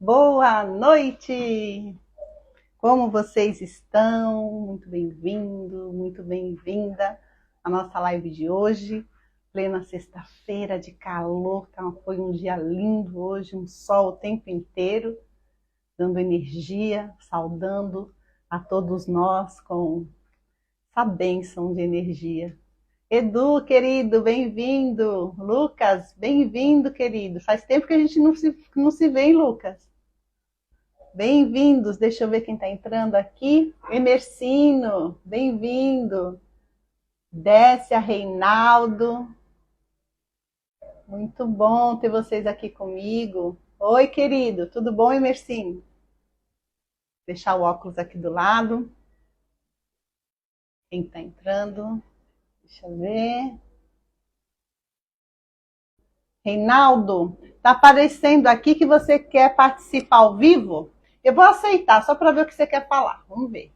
Boa noite! Como vocês estão? Muito bem-vindo, muito bem-vinda à nossa live de hoje, plena sexta-feira de calor, foi um dia lindo hoje, um sol o tempo inteiro, dando energia, saudando a todos nós com essa bênção de energia. Edu, querido, bem-vindo! Lucas, bem-vindo, querido! Faz tempo que a gente não se vê, hein, Lucas? Bem-vindos, deixa eu ver quem está entrando aqui. Emercino, bem-vindo. Décia, Reinaldo. Muito bom ter vocês aqui comigo. Oi, querido, tudo bom, Emercino? Vou deixar o óculos aqui do lado. Quem está entrando? Deixa eu ver. Reinaldo, está aparecendo aqui que você quer participar ao vivo? Eu vou aceitar, só para ver o que você quer falar. Vamos ver.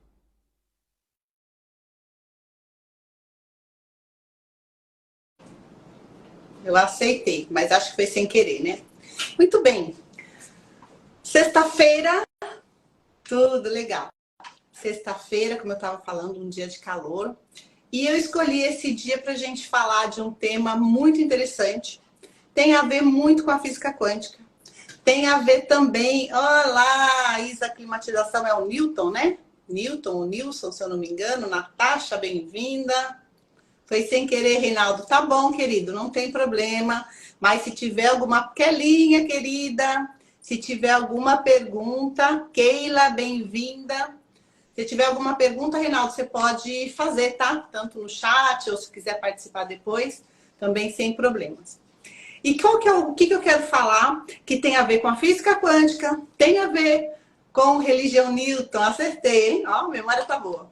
Eu aceitei, mas acho que foi sem querer, né? Muito bem. Sexta-feira, tudo legal. Sexta-feira, como eu estava falando, um dia de calor. E eu escolhi esse dia para a gente falar de um tema muito interessante. Tem a ver muito com a física quântica. Tem a ver também, olha lá, Isa, a climatização é o Newton, né? Newton, ou Nilson, se eu não me engano. Natasha, bem-vinda. Foi sem querer, Reinaldo. Tá bom, querido, não tem problema. Mas se tiver alguma... Kelinha, querida, se tiver alguma pergunta, Keila, bem-vinda. Se tiver alguma pergunta, Reinaldo, você pode fazer, tá? Tanto no chat ou se quiser participar depois, também sem problemas. E o que eu quero falar que tem a ver com a física quântica, tem a ver com religião Newton, acertei, hein? Ó, a memória tá boa.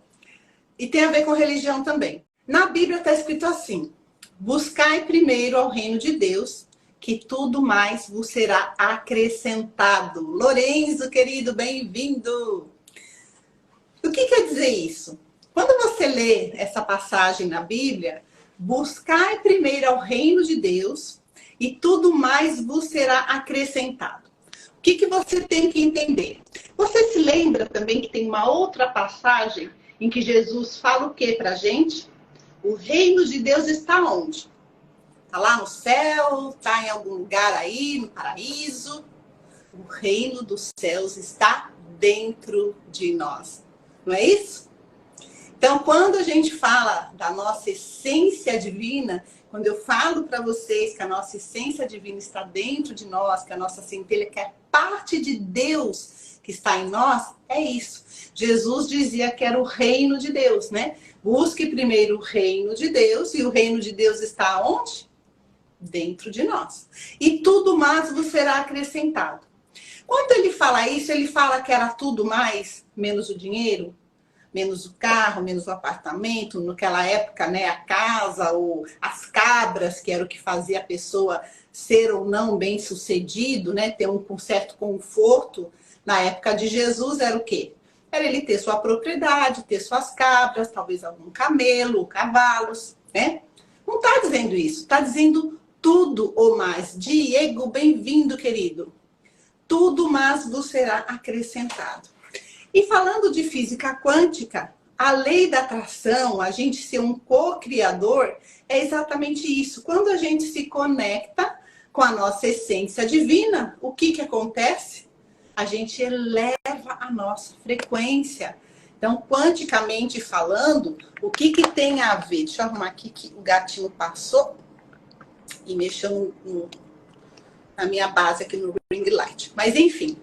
E tem a ver com religião também. Na Bíblia está escrito assim: buscai primeiro ao reino de Deus, que tudo mais vos será acrescentado. Lorenzo, querido, bem-vindo! O que quer dizer isso? Quando você lê essa passagem na Bíblia, buscai primeiro ao reino de Deus e tudo mais vos será acrescentado. O que você tem que entender? Você se lembra também que tem uma outra passagem em que Jesus fala o que para a gente? O reino de Deus está onde? Está lá no céu? Está em algum lugar aí, no paraíso? O reino dos céus está dentro de nós. Não é isso? Então, quando a gente fala da nossa essência divina, quando eu falo para vocês que a nossa essência divina está dentro de nós, que a nossa centelha, que é parte de Deus que está em nós, é isso. Jesus dizia que era o reino de Deus, né? Busque primeiro o reino de Deus, e o reino de Deus está onde? Dentro de nós. E tudo mais vos será acrescentado. Quando ele fala isso, ele fala que era tudo mais, menos o dinheiro, menos o carro, menos o apartamento, naquela época, né, a casa ou as cabras, que era o que fazia a pessoa ser ou não bem-sucedido, né, ter um certo conforto. Na época de Jesus era o quê? Era ele ter sua propriedade, ter suas cabras, talvez algum camelo, cavalos, né? Não está dizendo isso, está dizendo tudo ou mais. Diego, bem-vindo, querido. Tudo mais vos será acrescentado. E falando de física quântica, a lei da atração, a gente ser um co-criador, é exatamente isso. Quando a gente se conecta com a nossa essência divina, o que acontece? A gente eleva a nossa frequência. Então, quanticamente falando, o que tem a ver? Deixa eu arrumar aqui que o gatinho passou e mexeu na minha base aqui no ring light. Mas, enfim.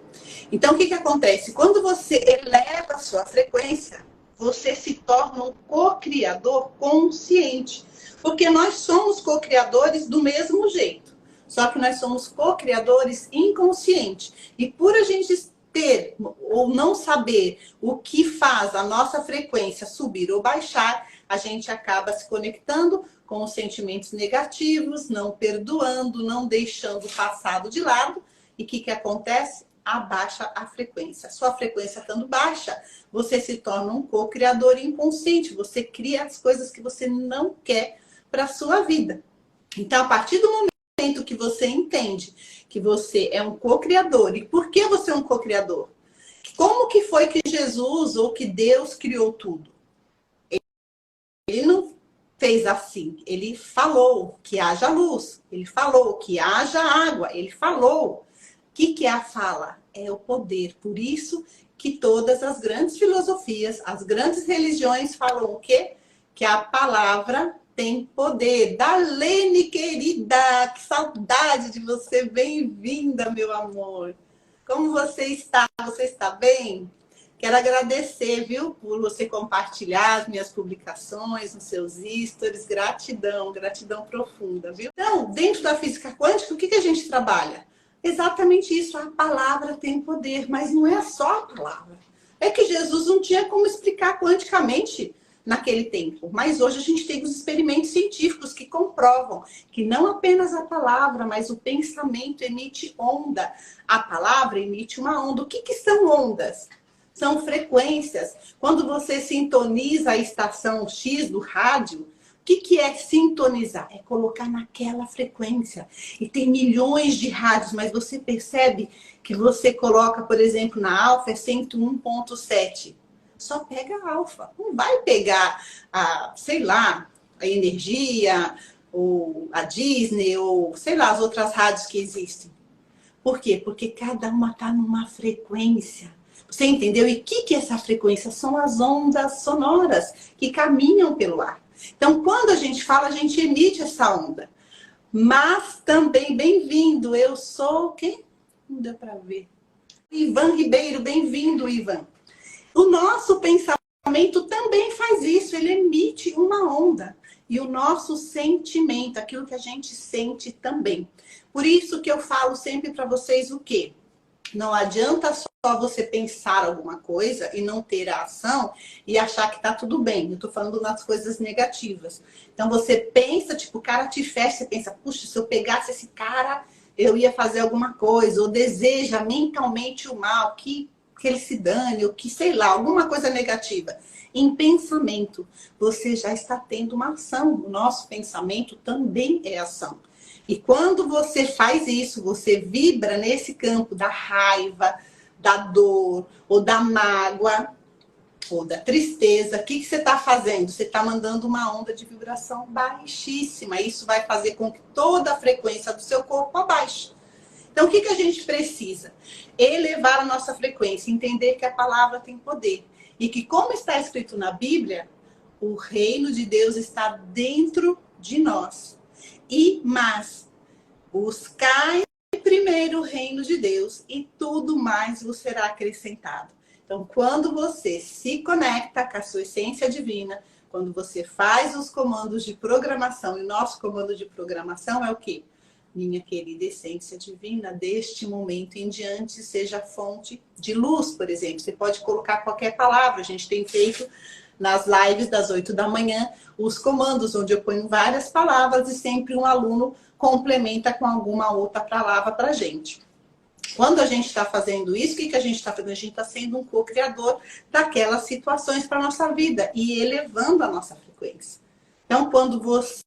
Então, o que acontece? Quando você eleva a sua frequência, você se torna um co-criador consciente. Porque nós somos co-criadores do mesmo jeito. Só que nós somos co-criadores inconscientes. E por a gente ter ou não saber o que faz a nossa frequência subir ou baixar, a gente acaba se conectando com os sentimentos negativos, não perdoando, não deixando o passado de lado. E o que acontece? Abaixa a frequência. Sua frequência estando baixa, você se torna um co-criador inconsciente. Você cria as coisas que você não quer para a sua vida. Então, a partir do momento momento que você entende que você é um co-criador, e por que você é um co-criador? Como que foi que Jesus ou que Deus criou tudo? Ele não fez assim. Ele falou que haja luz. Ele falou que haja água. Ele falou. O que é a fala? É o poder. Por isso que todas as grandes filosofias, as grandes religiões falam o quê? Que a palavra tem poder. Darlene, querida, que saudade de você. Bem-vinda, meu amor. Como você está? Você está bem? Quero agradecer, viu, por você compartilhar as minhas publicações nos seus stories. Gratidão, gratidão profunda, viu? Então, dentro da física quântica, o que a gente trabalha? Exatamente isso, a palavra tem poder, mas não é só a palavra. É que Jesus não tinha como explicar quanticamente naquele tempo, mas hoje a gente tem os experimentos científicos que comprovam que não apenas a palavra, mas o pensamento emite onda. A palavra emite uma onda. O que são ondas? São frequências. Quando você sintoniza a estação X do rádio, o que é sintonizar? É colocar naquela frequência. E tem milhões de rádios, mas você percebe que você coloca, por exemplo, na alfa é 101.7. Só pega a alfa. Não vai pegar sei lá, a energia, ou a Disney, ou sei lá, as outras rádios que existem. Por quê? Porque cada uma está numa frequência. Você entendeu? E o que é essa frequência? São as ondas sonoras que caminham pelo ar. Então, quando a gente fala, a gente emite essa onda. Mas também, bem-vindo, eu sou quem? Não deu para ver. Ivan Ribeiro, bem-vindo, Ivan. O nosso pensamento também faz isso, ele emite uma onda. E o nosso sentimento, aquilo que a gente sente também. Por isso que eu falo sempre para vocês o quê? Não adianta só você pensar alguma coisa e não ter a ação e achar que tá tudo bem. Eu tô falando nas coisas negativas. Então você pensa, tipo, o cara te fecha, você pensa, puxa, se eu pegasse esse cara, eu ia fazer alguma coisa. Ou deseja mentalmente o mal, que ele se dane, ou que, sei lá, alguma coisa negativa. Em pensamento, você já está tendo uma ação. O nosso pensamento também é ação. E quando você faz isso, você vibra nesse campo da raiva, da dor, ou da mágoa, ou da tristeza. O que você está fazendo? Você está mandando uma onda de vibração baixíssima. Isso vai fazer com que toda a frequência do seu corpo abaixe. Então, o que a gente precisa? Elevar a nossa frequência, entender que a palavra tem poder. E que, como está escrito na Bíblia, o reino de Deus está dentro de nós. Mas buscai primeiro o reino de Deus e tudo mais vos será acrescentado. Então, quando você se conecta com a sua essência divina, quando você faz os comandos de programação, e nosso comando de programação é o quê? Minha querida essência divina, deste momento em diante, seja fonte de luz, por exemplo. Você pode colocar qualquer palavra. A gente tem feito nas lives das 8 da manhã os comandos, onde eu ponho várias palavras e sempre um aluno complementa com alguma outra palavra para a gente. Quando a gente está fazendo isso, o que a gente está fazendo? A gente está sendo um co-criador daquelas situações para a nossa vida e elevando a nossa frequência. Então, quando você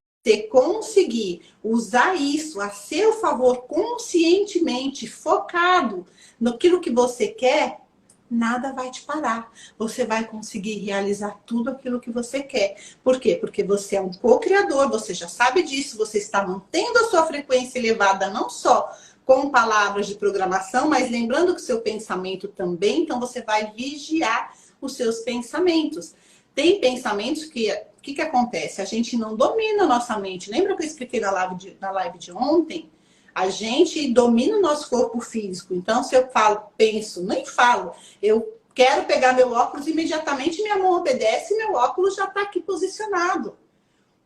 conseguir usar isso a seu favor conscientemente, focado naquilo que você quer, nada vai te parar. Você vai conseguir realizar tudo aquilo que você quer. Por quê? Porque você é um co-criador, você já sabe disso, você está mantendo a sua frequência elevada não só com palavras de programação, mas lembrando que o seu pensamento também, então você vai vigiar os seus pensamentos. Tem pensamentos que... O que acontece? A gente não domina a nossa mente. Lembra que eu expliquei na live de ontem? A gente domina o nosso corpo físico. Então, se eu falo, penso, nem falo. Eu quero pegar meu óculos, imediatamente minha mão obedece e meu óculos já está aqui posicionado.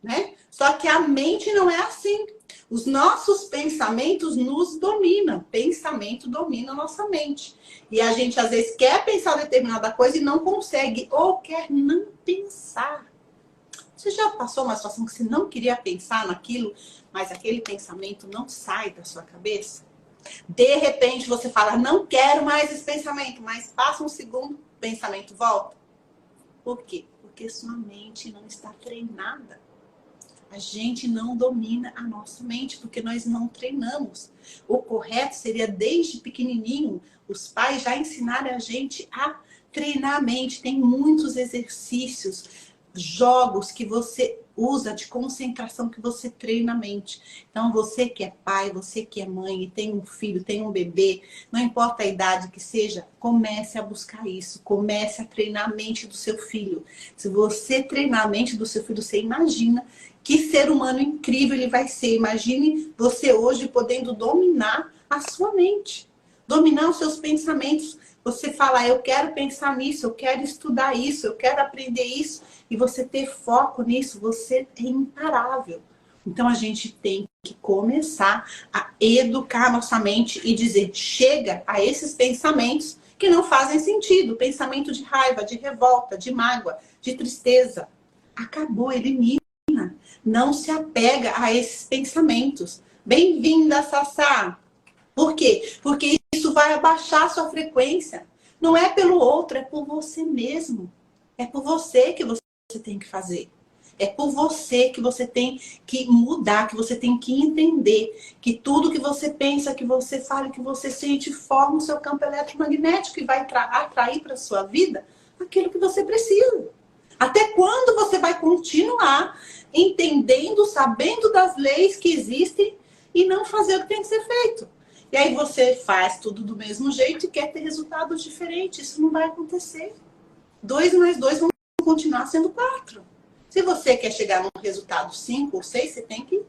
Né? Só que a mente não é assim. Os nossos pensamentos nos dominam. Pensamento domina a nossa mente. E a gente, às vezes, quer pensar determinada coisa e não consegue. Ou quer não pensar. Você já passou uma situação que você não queria pensar naquilo, mas aquele pensamento não sai da sua cabeça? De repente você fala, não quero mais esse pensamento, mas passa um segundo, o pensamento volta. Por quê? Porque sua mente não está treinada. A gente não domina a nossa mente, porque nós não treinamos. O correto seria, desde pequenininho, os pais já ensinarem a gente a treinar a mente. Tem muitos exercícios, jogos que você usa de concentração, que você treina a mente. Então, você que é pai, você que é mãe e tem um filho, tem um bebê, não importa a idade que seja, comece a buscar isso. Comece a treinar a mente do seu filho. Se você treinar a mente do seu filho, você imagina que ser humano incrível ele vai ser. Imagine você hoje podendo dominar a sua mente, dominar os seus pensamentos. Você fala, eu quero pensar nisso, eu quero estudar isso, eu quero aprender isso, e você ter foco nisso, você é imparável. Então a gente tem que começar a educar a nossa mente e dizer, chega a esses pensamentos que não fazem sentido. Pensamento de raiva, de revolta, de mágoa, de tristeza. Acabou, elimina. Não se apega a esses pensamentos. Bem-vinda, Sassá! Por quê? Porque isso vai abaixar a sua frequência. Não é pelo outro, é por você mesmo. É por você que você tem que fazer. É por você que você tem que mudar, que você tem que entender que tudo que você pensa, que você fala, que você sente, forma o seu campo eletromagnético e vai atrair para a sua vida aquilo que você precisa. Até quando você vai continuar entendendo, sabendo das leis que existem e não fazer o que tem que ser feito? E aí você faz tudo do mesmo jeito e quer ter resultados diferentes. Isso não vai acontecer. 2 mais 2 vão continuar sendo 4. Se você quer chegar num resultado 5 ou 6, você tem que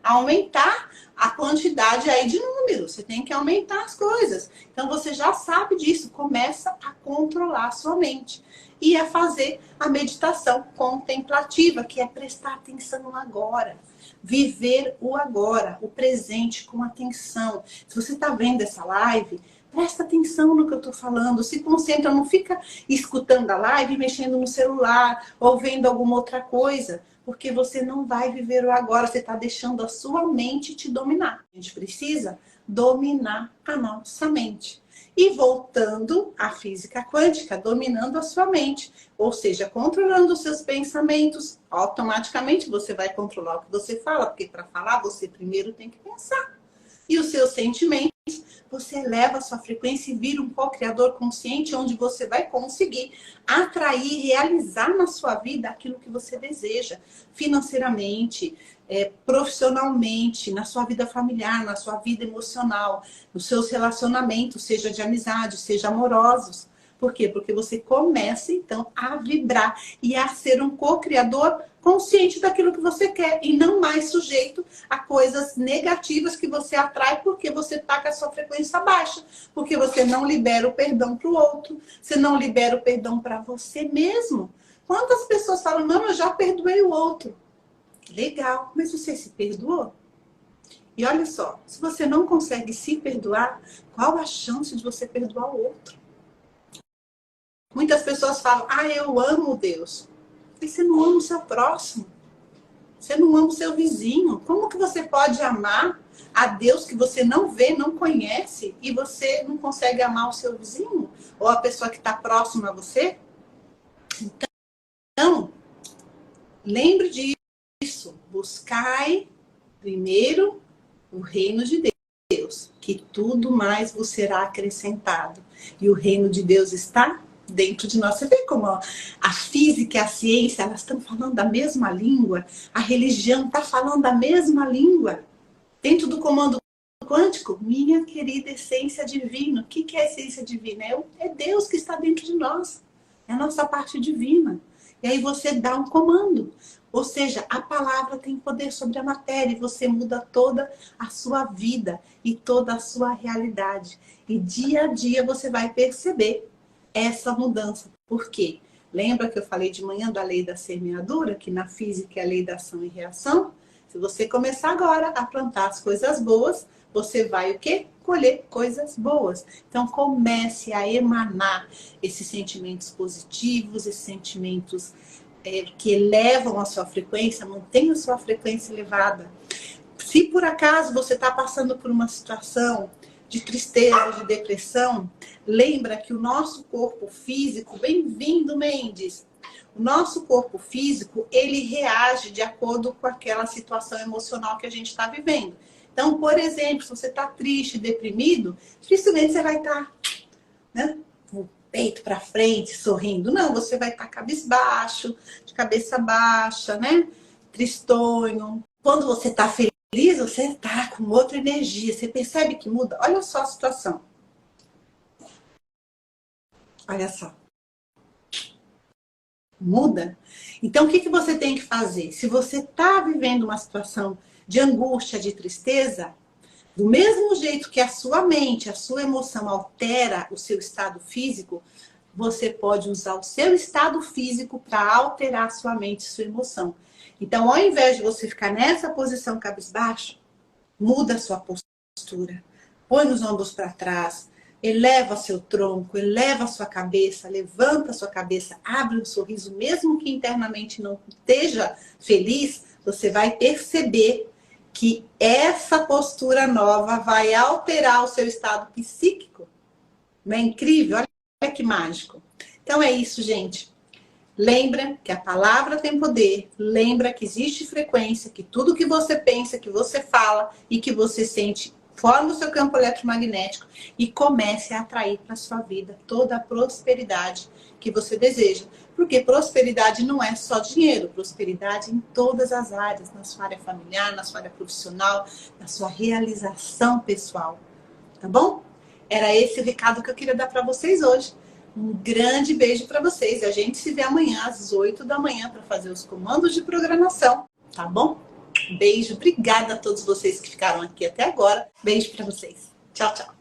aumentar a quantidade aí de números. Você tem que aumentar as coisas. Então você já sabe disso. Começa a controlar a sua mente. E a fazer a meditação contemplativa, que é prestar atenção no agora. Viver o agora, o presente com atenção. Se você está vendo essa live, presta atenção no que eu estou falando. Se concentra, não fica escutando a live, mexendo no celular ou vendo alguma outra coisa. Porque você não vai viver o agora. Você está deixando a sua mente te dominar. A gente precisa dominar a nossa mente. E voltando à física quântica, dominando a sua mente. Ou seja, controlando os seus pensamentos. Automaticamente você vai controlar o que você fala. Porque para falar, você primeiro tem que pensar. E os seus sentimentos, você eleva a sua frequência e vira um co-criador consciente, onde você vai conseguir atrair, realizar na sua vida aquilo que você deseja. Financeiramente, profissionalmente, na sua vida familiar, na sua vida emocional, nos seus relacionamentos, seja de amizade, seja amorosos. Por quê? Porque você começa, então, a vibrar e a ser um co-criador consciente daquilo que você quer e não mais sujeito a coisas negativas que você atrai porque você está com a sua frequência baixa, porque você não libera o perdão para o outro, você não libera o perdão para você mesmo. Quantas pessoas falam, não, eu já perdoei o outro. Legal, mas você se perdoou? E olha só, se você não consegue se perdoar, qual a chance de você perdoar o outro? Muitas pessoas falam, eu amo Deus. Mas você não ama o seu próximo. Você não ama o seu vizinho. Como que você pode amar a Deus que você não vê, não conhece, e você não consegue amar o seu vizinho? Ou a pessoa que está próxima a você? Então, lembre disso. Buscai primeiro o reino de Deus, que tudo mais vos será acrescentado. E o reino de Deus está dentro de nós. Você vê como a física e a ciência, elas estão falando da mesma língua, a religião está falando da mesma língua. Dentro do comando quântico, minha querida essência divina. O que é a essência divina? É Deus que está dentro de nós. É a nossa parte divina. E aí você dá um comando. Ou seja, a palavra tem poder sobre a matéria e você muda toda a sua vida e toda a sua realidade. E dia a dia você vai perceber essa mudança. Por quê? Lembra que eu falei de manhã da lei da semeadura, que na física é a lei da ação e reação? Se você começar agora a plantar as coisas boas, você vai o quê? Colher coisas boas. Então comece a emanar esses sentimentos positivos, esses sentimentos que elevam a sua frequência, mantenha a sua frequência elevada. Se por acaso você está passando por uma situação de tristeza, de depressão, lembra que o nosso corpo físico, bem-vindo, Mendes, o nosso corpo físico, ele reage de acordo com aquela situação emocional que a gente está vivendo. Então, por exemplo, se você está triste, deprimido, dificilmente você vai estar, né, com o peito para frente, sorrindo. Não, você vai estar cabisbaixo, de cabeça baixa, né? Tristonho. Quando você está feliz, você está com outra energia. Você percebe que muda? Olha só a situação. Olha só. Muda? Então, o que você tem que fazer? Se você está vivendo uma situação de angústia, de tristeza, do mesmo jeito que a sua mente, a sua emoção altera o seu estado físico, você pode usar o seu estado físico para alterar a sua mente e sua emoção. Então, ao invés de você ficar nessa posição cabisbaixo, muda a sua postura. Põe os ombros para trás, eleva seu tronco, eleva a sua cabeça, levanta a sua cabeça, abre um sorriso, mesmo que internamente não esteja feliz, você vai perceber que essa postura nova vai alterar o seu estado psíquico. Não é incrível? Olha que mágico. Então é isso, gente. Lembra que a palavra tem poder, lembra que existe frequência, que tudo que você pensa, que você fala e que você sente forma o seu campo eletromagnético e comece a atrair para a sua vida toda a prosperidade que você deseja. Porque prosperidade não é só dinheiro, prosperidade em todas as áreas, na sua área familiar, na sua área profissional, na sua realização pessoal. Tá bom? Era esse o recado que eu queria dar para vocês hoje. Um grande beijo para vocês. A gente se vê amanhã às 8 da manhã para fazer os comandos de programação, tá bom? Beijo, obrigada a todos vocês que ficaram aqui até agora. Beijo para vocês. Tchau, tchau.